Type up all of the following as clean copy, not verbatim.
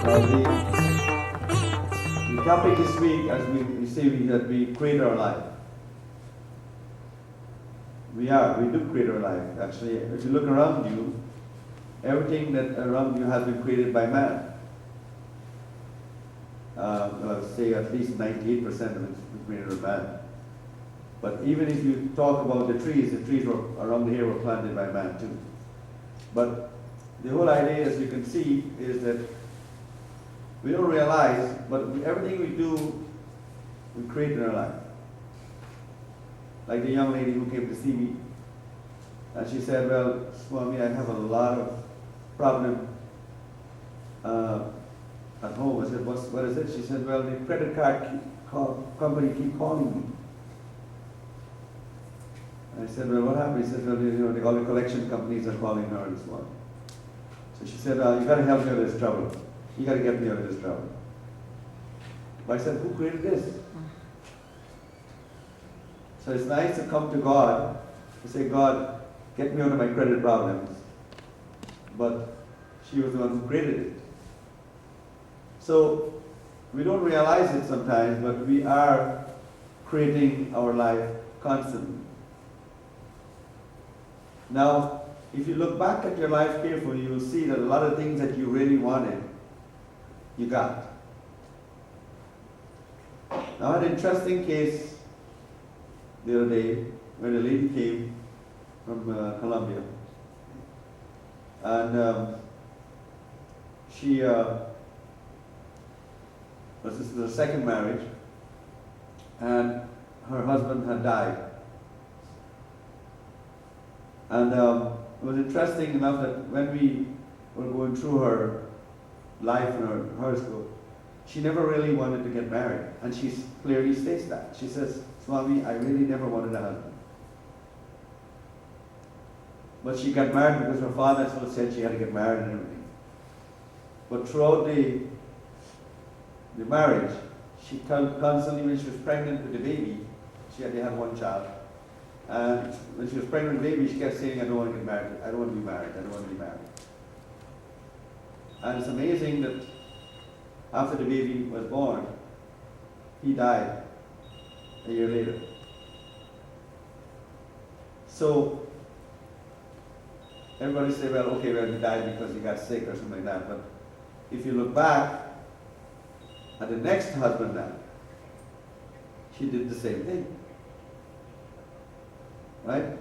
The topic this week, as we say, that we create our life. We do create our life. Actually, if you look around you, everything that around you has been created by man. I would say at least 98% of it is created by man. But even if you talk about the trees were around here were planted by man too. But the whole idea, as you can see, is that we don't realize, but everything we do, we create in our life. Like the young lady who came to see me, and she said, well, Swami, I have a lot of problem at home. I said, what is it? She said, well, the credit card company keep calling me. I said, well, what happened? He said, well, all the collection companies are calling her and so on. So she said, you got to help me out of this trouble. You got to get me out of this trouble. But I said, who created this? So it's nice to come to God to say, God, get me out of my credit problems. But she was the one who created it. So we don't realize it sometimes, but we are creating our life constantly. Now, if you look back at your life carefully, you will see that a lot of things that you really wanted, you got. Now, I had an interesting case the other day where a lady came from Colombia, and this is her second marriage, and her husband had died. And it was interesting enough that when we were going through her life and her horoscope, she never really wanted to get married. And she clearly states that. She says, Swami, I really never wanted a husband. But she got married because her father said she had to get married and everything. But throughout the marriage, she constantly, when she was pregnant with the baby, she had one child. And when she was pregnant with the baby, she kept saying, I don't want to get married. I don't want to be married. I don't want to be married. And it's amazing that after the baby was born, he died a year later. So everybody say, well, okay, well, he died because he got sick or something like that. But if you look back at the next husband now, she did the same thing. Right?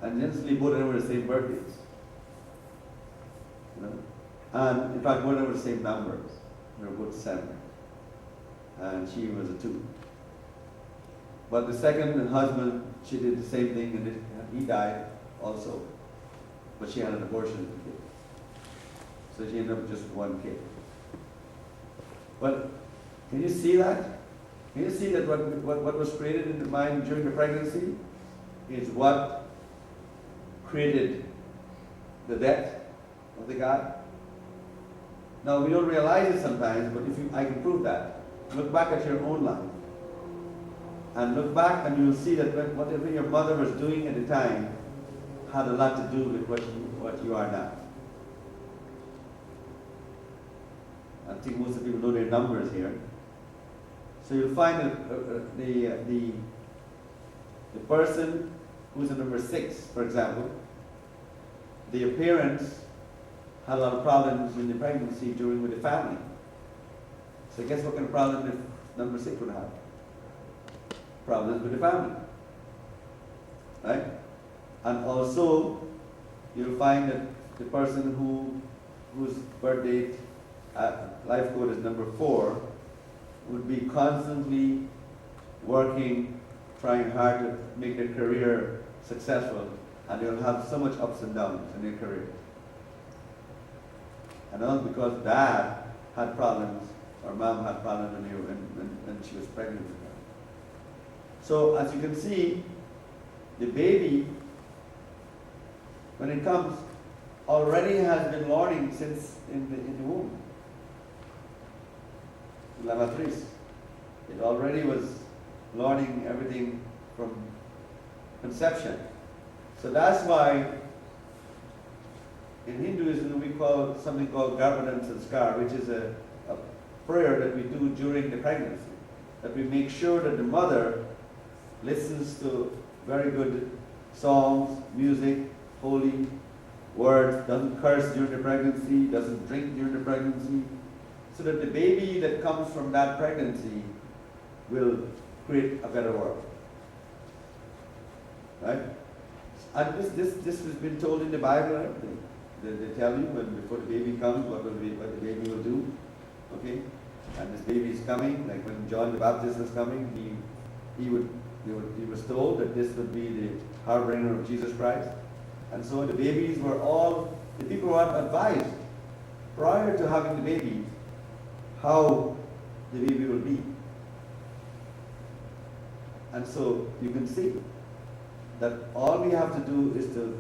And instantly both of them were the same birthdays. You know? And in fact, both of them were the same numbers. They were both 7. And she was a 2. But the second husband, she did the same thing, and he died also. But she had an abortion with the kid. So she ended up with just 1 kid. But can you see that? Can you see that what was created in the mind during the pregnancy is what created the death of the guy? Now, we don't realize it sometimes, but I can prove that. Look back at your own life. And look back and you'll see that whatever your mother was doing at the time had a lot to do with what you are now. I think most of the people know their numbers here. So you'll find that the person who's in number 6, for example, the appearance had a lot of problems in the pregnancy with the family. So guess what kind of problem the number 6 would have? Problems with the family. Right? And also, you'll find that the person whose birth date, life code is number 4, would be constantly working, trying hard to make their career successful, and they'll have so much ups and downs in their career. And all because dad had problems, or mom had problems when she was pregnant with her. So as you can see, the baby, when it comes, already has been learning since in the womb. La matriz. It already was learning everything from conception. So that's why in Hinduism we call something called governance and scar, which is a prayer that we do during the pregnancy, that we make sure that the mother listens to very good songs, music, holy words, doesn't curse during the pregnancy, doesn't drink during the pregnancy, so that the baby that comes from that pregnancy will create a better world. Right? And this has been told in the Bible and everything. They tell you when before the baby comes what the baby will do. Okay? And this baby is coming, like when John the Baptist was coming, he was told that this would be the harbinger of Jesus Christ. And so the babies were all, the people were advised prior to having the baby how the baby will be. And so you can see that all we have to do is to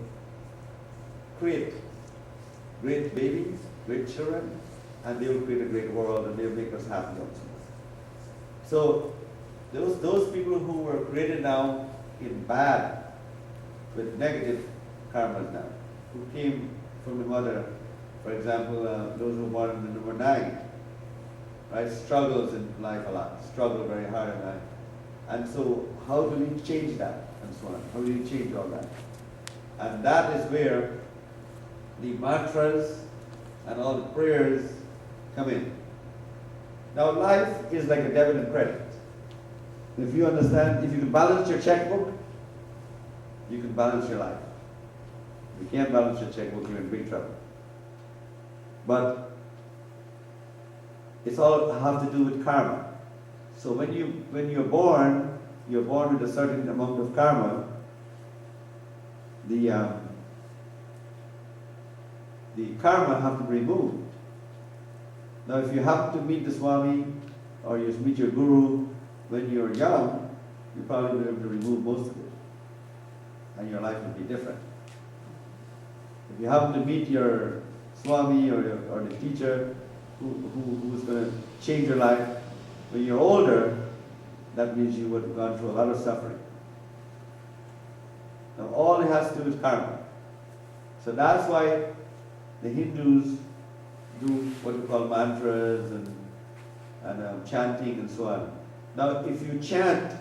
create great babies, great children, and they will create a great world and they will make us happy also. So those people who were created now in bad, with negative karmas now, who came from the mother, for example, those who were born in the number 9, right, struggles in life a lot, struggle very hard in life. And so how do we change that and so on? How do we change all that? And that is where the mantras and all the prayers come in. Now life is like a debit and credit. If you understand, if you can balance your checkbook, you can balance your life. If you can't balance your checkbook, you're in big trouble. But it's all have to do with karma. So when you're born with a certain amount of karma. The karma have to be removed. Now, if you happen to meet the Swami or you meet your Guru when you're young, you probably will be able to remove most of it, and your life will be different. If you happen to meet your Swami or the teacher who's going to change your life when you're older, that means you would have gone through a lot of suffering. Now, all it has to do is karma. So that's why the Hindus do what we call mantras and chanting and so on. Now, if you chant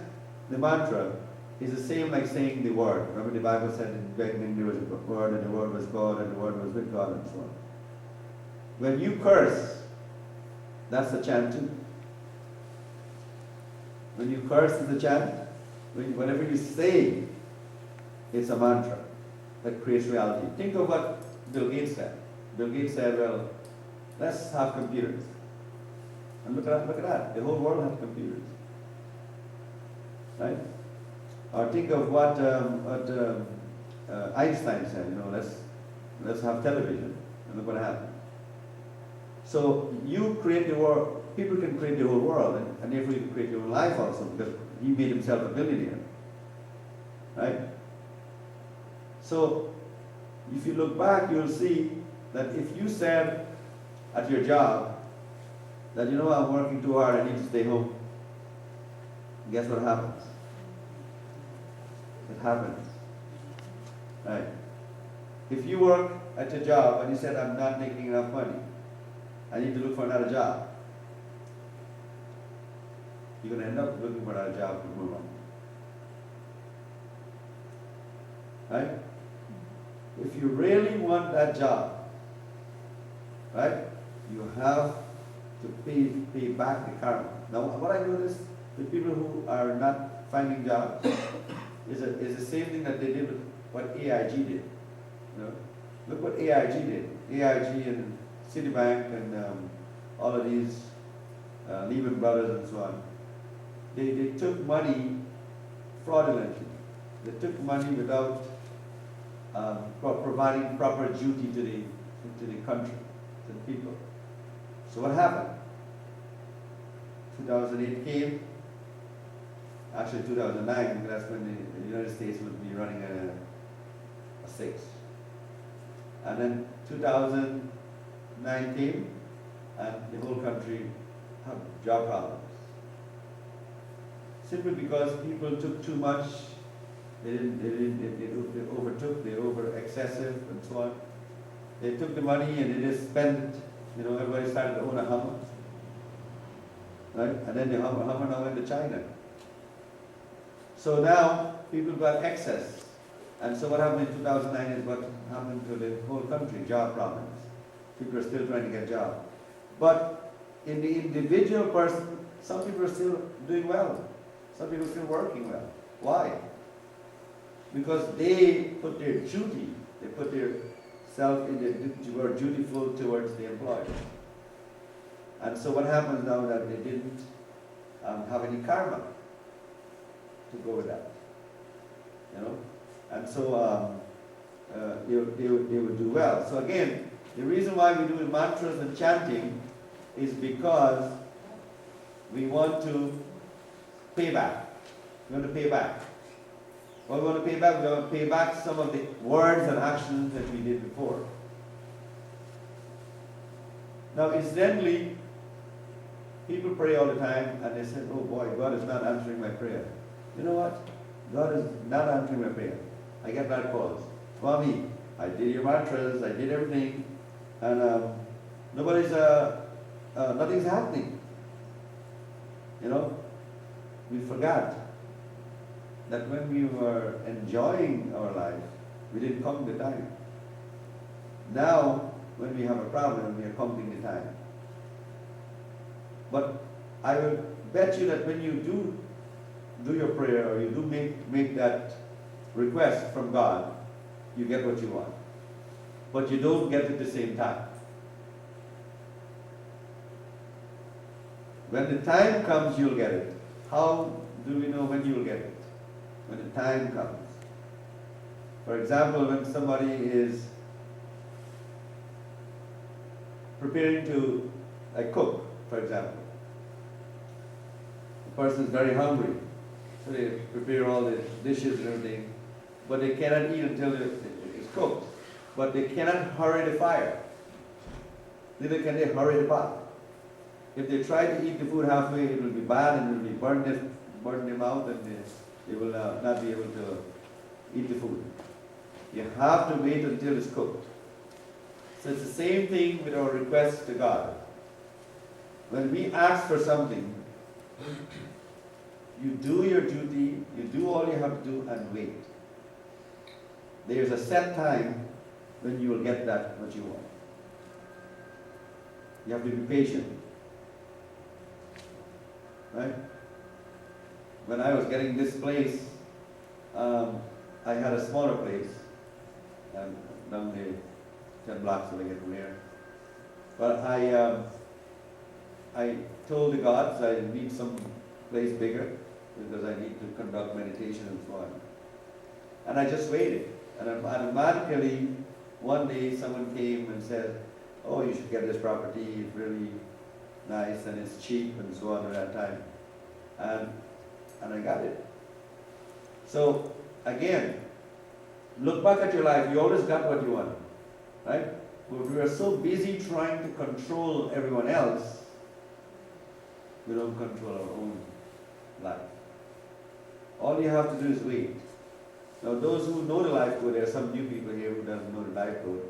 the mantra, it's the same like saying the word. Remember the Bible said in the beginning there was a word, and the word was God, and the word was with God, and so on. When you curse, that's a chant too. When you curse, it's a chant. Whenever you say, it's a mantra that creates reality. Think of what Bill Gates said. Bill Gates said, well, let's have computers. And look at that. The whole world has computers. Right? Or think of what Einstein said, let's have television. And look what happened. So you create the world, people can create the whole world, and therefore you can create your own life also, because he made himself a billionaire. Right? So if you look back, you'll see that if you said at your job that, I'm working too hard, I need to stay home, guess what happens? It happens. Right? If you work at your job and you said, I'm not making enough money, I need to look for another job, you're going to end up looking for another job for more money. Right? If you really want that job, right, you have to pay back the karma. Now, what I noticed with people who are not finding jobs is the same thing that they did with what AIG did. Look what AIG did. AIG and Citibank and all of these Lehman Brothers and so on. They took money fraudulently. They took money without providing proper duty to the country, to the people. So what happened? 2008 came, actually 2009, because that's when the United States would be running a 6. And then 2009 came, and the whole country had job problems. Simply because people took too much. They overtook, they over excessive and so on. They took the money and they just spent it. Everybody started to own a Hummer. right? And then the hammer now went to China. So now people got excess. And so what happened in 2009 is what happened to the whole country, job problems. People are still trying to get jobs. But in the individual person, some people are still doing well. Some people are still working well. Why? Because they put their duty, they put their self in the, were dutiful towards the employer. And so what happens now that they didn't have any karma to go with that, you know? And so they would do well. So again, the reason why we do mantras and chanting is because we want to pay back. We want to pay back. What we want to pay back? We want to pay back some of the words and actions that we did before. Now, incidentally, people pray all the time and they say, oh boy, God is not answering my prayer. You know what? God is not answering my prayer. I get bad calls. Swami, I did your mantras, I did everything, and nothing's happening. You know, we forgot that when we were enjoying our life, we didn't count the time. Now, when we have a problem, we are counting the time. But I will bet you that when you do your prayer, or you do make that request from God, you get what you want. But you don't get it at the same time. When the time comes, you'll get it. How do we know when you'll get it? When the time comes. For example, when somebody is preparing to cook, for example. The person is very hungry, so they prepare all the dishes and everything, but they cannot eat until it's cooked. But they cannot hurry the fire. Neither can they hurry the pot. If they try to eat the food halfway, it will be bad and it will be burn them out, and they will not be able to eat the food. You have to wait until it's cooked. So it's the same thing with our requests to God. When we ask for something, you do your duty, you do all you have to do, and wait. There's a set time when you will get that what you want. You have to be patient. Right? When I was getting this place, I had a smaller place, down the 10 blocks away from here. But I told the gods I need some place bigger because I need to conduct meditation and so on. And I just waited. And automatically, one day someone came and said, oh, you should get this property, it's really nice and it's cheap and so on at that time. And I got it. So again, look back at your life, you always got what you wanted, right? But we are so busy trying to control everyone else, we don't control our own life. All you have to do is wait. Now those who know the life code, there are some new people here who doesn't know the life code,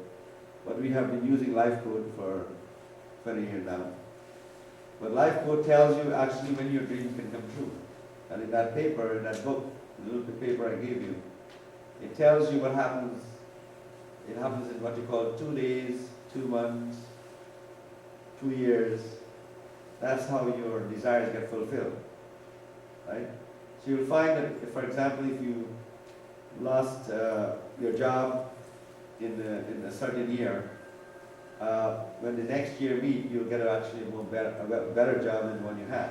but we have been using life code for 20 years now. But life code tells you actually when your dream can come true. And in that paper, in that book, the little paper I gave you, it tells you what happens. It happens in what you call 2 days, 2 months, 2 years. That's how your desires get fulfilled, right? So you'll find that, if, for example, if you lost your job in a certain year, when the next year meet, you'll get actually a better job than the one you had.